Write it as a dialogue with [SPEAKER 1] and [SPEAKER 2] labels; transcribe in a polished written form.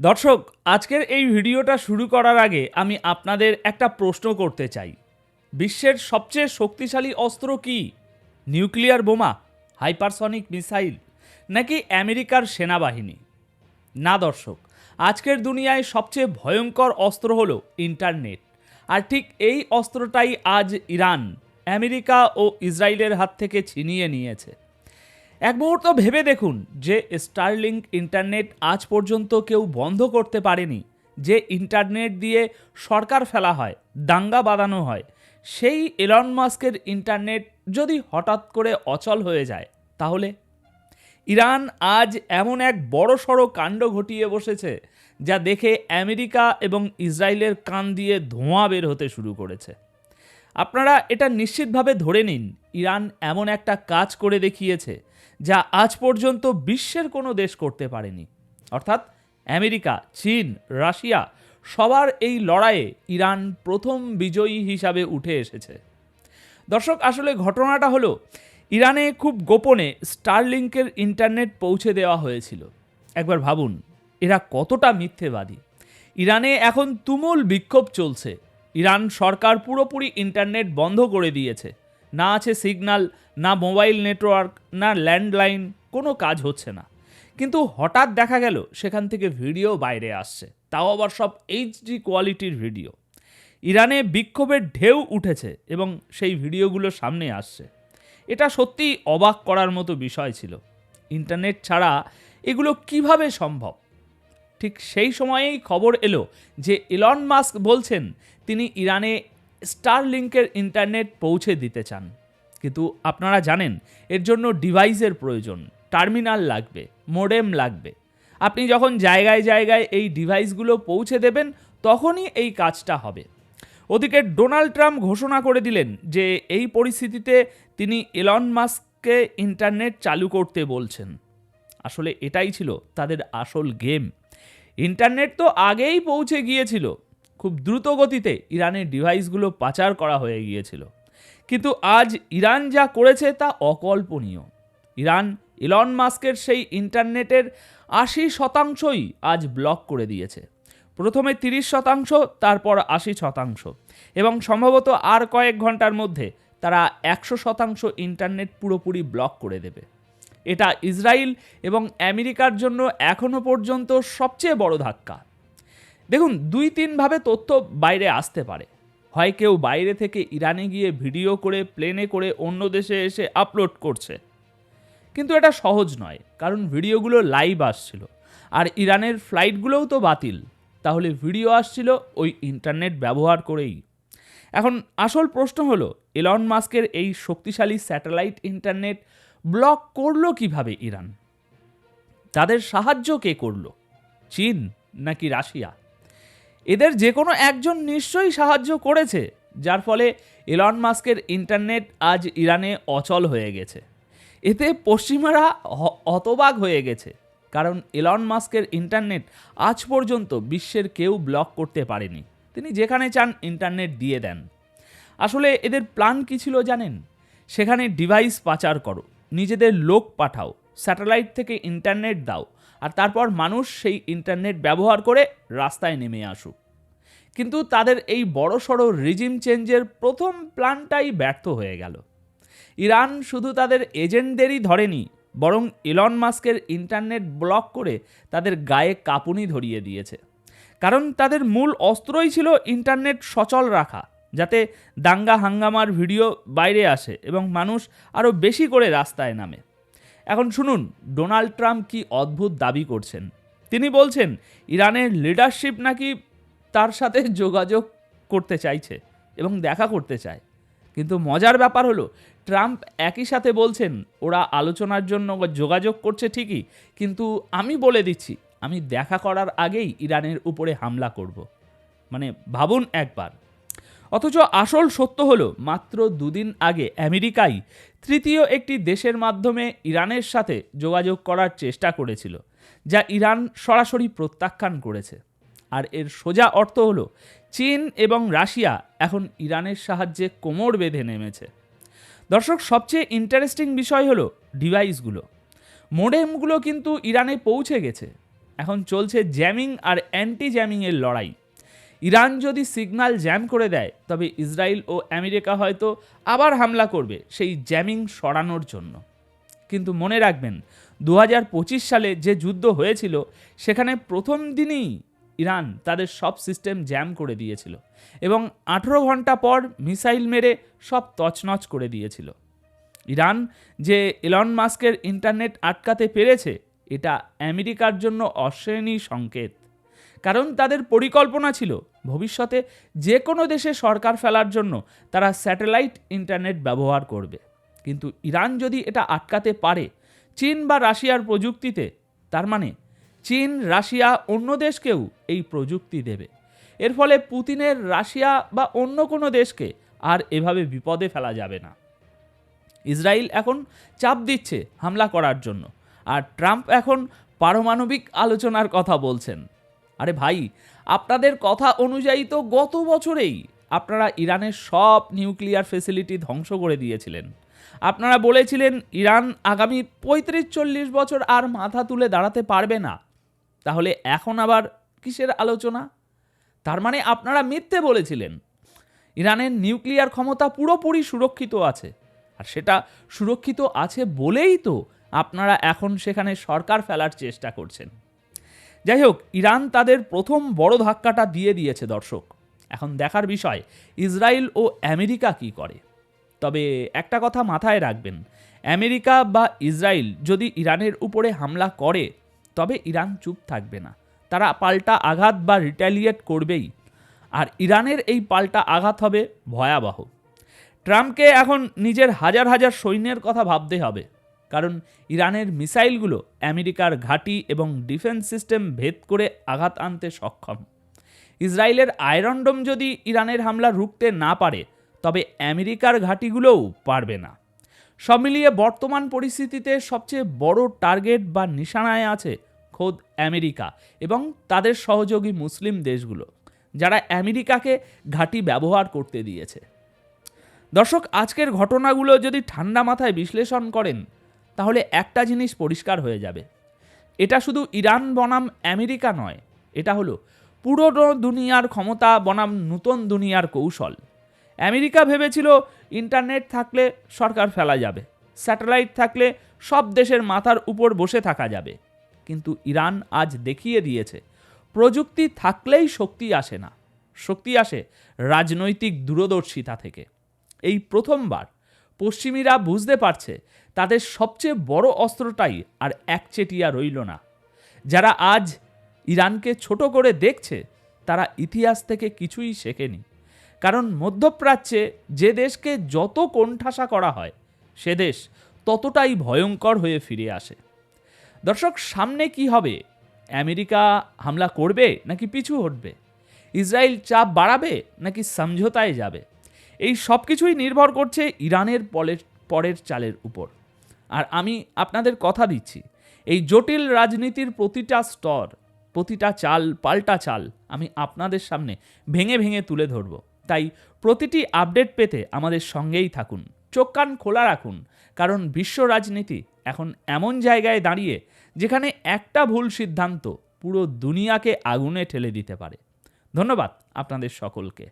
[SPEAKER 1] দর্শক, আজকের এই ভিডিওটা শুরু করার আগে আমি আপনাদের একটা প্রশ্ন করতে চাই। বিশ্বের সবচেয়ে শক্তিশালী অস্ত্র কি? নিউক্লিয়ার বোমা, হাইপারসনিক মিসাইল, নাকি আমেরিকার সেনাবাহিনী? না দর্শক, আজকের দুনিয়ায় সবচেয়ে ভয়ঙ্কর অস্ত্র হলো ইন্টারনেট। আর ঠিক এই অস্ত্রটাই আজ ইরান, আমেরিকা ও ইসরায়েলের হাত থেকে ছিনিয়ে নিয়েছে। এক মুহূর্ত ভেবে দেখুন, যে স্টারলিংক ইন্টারনেট আজ পর্যন্ত কেউ বন্ধ করতে পারেনি, যে ইন্টারনেট দিয়ে সরকার ফেলা হয়, দাঙ্গা বাঁধানো হয়, সেই এলন মাস্কের ইন্টারনেট যদি হঠাৎ করে অচল হয়ে যায়, তাহলে ইরান আজ এমন এক বড়সড় কাণ্ড ঘটিয়ে বসেছে, যা দেখে আমেরিকা এবং ইসরায়েলের কান দিয়ে ধোঁয়া বের হতে শুরু করেছে। আপনারা এটা নিশ্চিতভাবে ধরে নিন, ইরান এমন একটা কাজ করে দেখিয়েছে যা আজ পর্যন্ত বিশ্বের কোনো দেশ করতে পারেনি। অর্থাৎ আমেরিকা, চীন, রাশিয়া সবার এই লড়াইয়ে ইরান প্রথম বিজয়ী হিসাবে উঠে এসেছে। দর্শক, আসলে ঘটনাটা হলো, ইরানে খুব গোপনে স্টারলিংকের ইন্টারনেট পৌঁছে দেওয়া হয়েছিল। একবার ভাবুন, এরা কতটা মিথ্যেবাদী। ইরানে এখন তুমুল বিক্ষোভ চলছে। ইরান সরকার পুরোপুরি ইন্টারনেট বন্ধ করে দিয়েছে। না আছে সিগন্যাল, না মোবাইল নেটওয়ার্ক, না ল্যান্ডলাইন, কোনো কাজ হচ্ছে না। কিন্তু হঠাৎ দেখা গেল সেখান থেকে ভিডিও বাইরে আসছে, তাও আবার সব এইচডি কোয়ালিটির ভিডিও। ইরানে বিক্ষোভের ঢেউ উঠেছে এবং সেই ভিডিওগুলো সামনে আসছে। এটা সত্যিই অবাক করার মতো বিষয় ছিল। ইন্টারনেট ছাড়া এগুলো কিভাবে সম্ভব? ঠিক সেই সময়েই খবর এলো যে এলন মাস্ক বলছেন তিনি ইরানে স্টারলিংকের ইন্টারনেট পৌঁছে দিতে চান। কিন্তু আপনারা জানেন, এর জন্য ডিভাইসের প্রয়োজন, টার্মিনাল লাগবে, মোডেম লাগবে। আপনি যখন জায়গায় জায়গায় এই ডিভাইসগুলো পৌঁছে দেবেন, তখনই এই কাজটা হবে। ওদিকে ডোনাল্ড ট্রাম্প ঘোষণা করে দিলেন যে এই পরিস্থিতিতে তিনি এলন মাস্ককে ইন্টারনেট চালু করতে বলছেন। আসলে এটাই ছিল তাদের আসল গেম। ইন্টারনেট তো আগেই পৌঁছে গিয়েছিল, খুব দ্রুত গতিতে ইরানের ডিভাইসগুলো পাচার করা হয়ে গিয়েছিল। কিন্তু আজ ইরান যা করেছে তা অকল্পনীয়। ইরান এলন মাস্কের সেই ইন্টারনেটের 80%ই আজ ব্লক করে দিয়েছে। প্রথমে 30%, তারপর 80%, এবং সম্ভবত আর কয়েক ঘন্টার মধ্যে তারা 100% ইন্টারনেট পুরোপুরি ব্লক করে দেবে। এটা ইসরায়েল এবং আমেরিকার জন্য এখনও পর্যন্ত সবচেয়ে বড় ধাক্কা। দেখুন, 2-3 ভাবে তথ্য বাইরে আসতে পারে। হয় কেউ বাইরে থেকে ইরানে গিয়ে ভিডিও করে প্লেনে করে অন্য দেশে এসে আপলোড করছে। কিন্তু এটা সহজ নয়, কারণ ভিডিওগুলো লাইভ আসছিল, আর ইরানের ফ্লাইটগুলোও তো বাতিল। তাহলে ভিডিও আসছিল ওই ইন্টারনেট ব্যবহার করেই। এখন আসল প্রশ্ন হলো, এলন মাস্কের এই শক্তিশালী স্যাটেলাইট ইন্টারনেট ব্লক করলো কিভাবে ইরান? তাদের সাহায্য কে করলো? চীন নাকি রাশিয়া? এদের যে কোনো একজন নিশ্চয়ই সাহায্য করেছে, যার ফলে এলন মাস্কের ইন্টারনেট আজ ইরানে অচল হয়ে গেছে। এতে পশ্চিমারা হতবাক হয়ে গেছে, কারণ এলন মাস্কের ইন্টারনেট আজ পর্যন্ত বিশ্বের কেউ ব্লক করতে পারেনি। তিনি যেখানে চান ইন্টারনেট দিয়ে দেন। আসলে এদের প্ল্যান কী ছিল জানেন? সেখানে ডিভাইস পাচার করো, নিজেদের লোক পাঠাও, স্যাটেলাইট থেকে ইন্টারনেট দাও, আর তারপর মানুষ সেই ইন্টারনেট ব্যবহার করে রাস্তায় নেমে আসুক। কিন্তু তাদের এই বড়সড় রিজিম চেঞ্জের প্রথম প্ল্যানটাই ব্যর্থ হয়ে গেল। ইরান শুধু তাদের এজেন্টদেরই ধরেনি, বরং এলন মাস্কের ইন্টারনেট ব্লক করে তাদের গায়ে কাঁপুনি ধরিয়ে দিয়েছে। কারণ তাদের মূল অস্ত্রই ছিল ইন্টারনেট সচল রাখা, যাতে দাঙ্গা হাঙ্গামার ভিডিও বাইরে আসে এবং মানুষ আরও বেশি করে রাস্তায় নামে। এখন শুনুন, ডোনাল্ড ট্রাম্প কি অদ্ভুত দাবি করছেন। তিনি বলছেন ইরানের লিডারশিপ নাকি তার সাথে যোগাযোগ করতে চাইছে এবং দেখা করতে চায়। কিন্তু মজার ব্যাপার হলো, ট্রাম্প একই সাথে বলছেন ওরা আলোচনার জন্য যোগাযোগ করছে ঠিকই, কিন্তু আমি বলে দিচ্ছি আমি দেখা করার আগেই ইরানের উপরে হামলা করব। মানে ভাবুন একবার। অথচ আসল সত্য হলো, মাত্র 2 দিন আগে আমেরিকাই তৃতীয় একটি দেশের মাধ্যমে ইরানের সাথে যোগাযোগ করার চেষ্টা করেছিল, যা ইরান সরাসরি প্রত্যাখ্যান করেছে। আর এর সোজা অর্থ হলো, চীন এবং রাশিয়া এখন ইরানের সাহায্যে কোমর বেঁধে নেমেছে। দর্শক, সবচেয়ে ইন্টারেস্টিং বিষয় হলো ডিভাইসগুলো, মোডেমগুলো কিন্তু ইরানে পৌঁছে গেছে। এখন চলছে জ্যামিং আর অ্যান্টি জ্যামিংয়ের লড়াই। ইরান যদি সিগন্যাল জ্যাম করে দেয় তবে ইসরায়েল ও আমেরিকা হয়তো আবার হামলা করবে সেই জ্যামিং সরানোর জন্য। কিন্তু মনে রাখবেন 2025 সালে যে যুদ্ধ হয়েছিল সেখানে প্রথম দিনেই ইরান তাদের সব সিস্টেম জ্যাম করে দিয়েছিল এবং 18 ঘন্টা পর মিসাইল মেরে সব তছনছ করে দিয়েছিল। ইরান যে এলন মাস্কের ইন্টারনেট আটকাতে পেরেছে এটা আমেরিকার জন্য অশ্লীল সংকেত, কারণ তাদের পরিকল্পনা ছিল ভবিষ্যতে যে কোনো দেশে সরকার ফেলার জন্য তারা স্যাটেলাইট ইন্টারনেট ব্যবহার করবে। কিন্তু ইরান যদি এটা আটকাতে পারে চীন বা রাশিয়ার প্রযুক্তিতে, তার মানে চীন রাশিয়া অন্য দেশকেও এই প্রযুক্তি দেবে। এর ফলে পুতিনের রাশিয়া বা অন্য কোনো দেশকে আর এভাবে বিপদে ফেলা যাবে না। ইসরায়েল এখন চাপ দিচ্ছে হামলা করার জন্য, আর ট্রাম্প এখন পারমাণবিক আলোচনার কথা বলছেন। আরে ভাই, আপনাদের কথা অনুযায়ী তো গত বছরেই আপনারা ইরানের সব নিউক্লিয়ার ফেসিলিটি ধ্বংস করে দিয়েছিলেন। আপনারা বলেছিলেন ইরান আগামী 35-40 বছর আর মাথা তুলে দাঁড়াতে পারবে না। তাহলে এখন আবার কিসের আলোচনা? তার মানে আপনারা মিথ্যে বলেছিলেন। ইরানের নিউক্লিয়ার ক্ষমতা পুরোপুরি সুরক্ষিত আছে, আর সেটা সুরক্ষিত আছে বলেই তো আপনারা এখন সেখানে সরকার ফেলার চেষ্টা করছেন। যাই হোক, ইরান তাদের প্রথম বড় ধাক্কাটা দিয়ে দিয়েছে দর্শক। এখন দেখার বিষয় ইসরায়েল ও আমেরিকা কি করে। তবে একটা কথা মাথায় রাখবেন, আমেরিকা বা ইসরায়েল যদি ইরানের উপরে হামলা করে তবে ইরান চুপ থাকবে না, তারা পাল্টা আঘাত বা রিটালিয়েট করবেই। আর ইরানের এই পাল্টা আঘাত হবে ভয়াবহ। ট্রাম্পকে এখন নিজের হাজার হাজার সৈন্যের কথা ভাবতে হবে, কারণ ইরানের মিসাইলগুলো আমেরিকার ঘাঁটি এবং ডিফেন্স সিস্টেম ভেদ করে আঘাত আনতে সক্ষম। ইসরায়েলের আয়রন ডোম যদি ইরানের হামলা রুখতে না পারে তবে আমেরিকার ঘাঁটিগুলোও পারবে না। সব মিলিয়ে বর্তমান পরিস্থিতিতে সবচেয়ে বড় টার্গেট বা নিশানায় আছে খোদ আমেরিকা এবং তাদের সহযোগী মুসলিম দেশগুলো, যারা আমেরিকাকে ঘাঁটি ব্যবহার করতে দিয়েছে। দর্শক, আজকের ঘটনাগুলো যদি ঠান্ডা মাথায় বিশ্লেষণ করেন তাহলে একটা জিনিস পরিষ্কার হয়ে যাবে, এটা শুধু ইরান বনাম আমেরিকা নয়, এটা হলো পুরনো দুনিয়ার ক্ষমতা বনাম নতুন দুনিয়ার কৌশল। আমেরিকা ভেবেছিল ইন্টারনেট থাকলে সরকার ফেলা যাবে, স্যাটেলাইট থাকলে সব দেশের মাথার উপর বসে থাকা যাবে। কিন্তু ইরান আজ দেখিয়ে দিয়েছে প্রযুক্তি থাকলেই শক্তি আসে না, শক্তি আসে রাজনৈতিক দূরদর্শিতা থেকে। এই প্রথমবার পশ্চিমীরা বুঝতে পারছে তাদের সবচেয়ে বড় অস্ত্রটাই আর একচেটিয়া রইল না। যারা আজ ইরানকে ছোট করে দেখছে তারা ইতিহাস থেকে কিছুই শেখেনি, কারণ মধ্যপ্রাচ্যে যে দেশকে যত কোণঠাসা করা হয় সে দেশ ততটাই ভয়ঙ্কর হয়ে ফিরে আসে। দর্শক, সামনে কি হবে? আমেরিকা হামলা করবে নাকি পিছু হটবে? ইসরায়েল চাপ বাড়াবে নাকি সমঝোতায় যাবে? এই সব কিছুই নির্ভর করছে ইরানের পরের চালের উপর। আর আমি আপনাদের কথা দিচ্ছি, এই জটিল রাজনীতির প্রতিটা স্তর, প্রতিটা চাল পাল্টা চাল আমি আপনাদের সামনে ভেঙে ভেঙে তুলে ধরব। তাই প্রতিটি আপডেট পেতে আমাদের সঙ্গেই থাকুন, চোখ কান খোলা রাখুন, কারণ বিশ্ব রাজনীতি এখন এমন জায়গায় দাঁড়িয়ে যেখানে একটা ভুল সিদ্ধান্ত পুরো দুনিয়াকে আগুনে ঠেলে দিতে পারে। ধন্যবাদ আপনাদের সকলকে।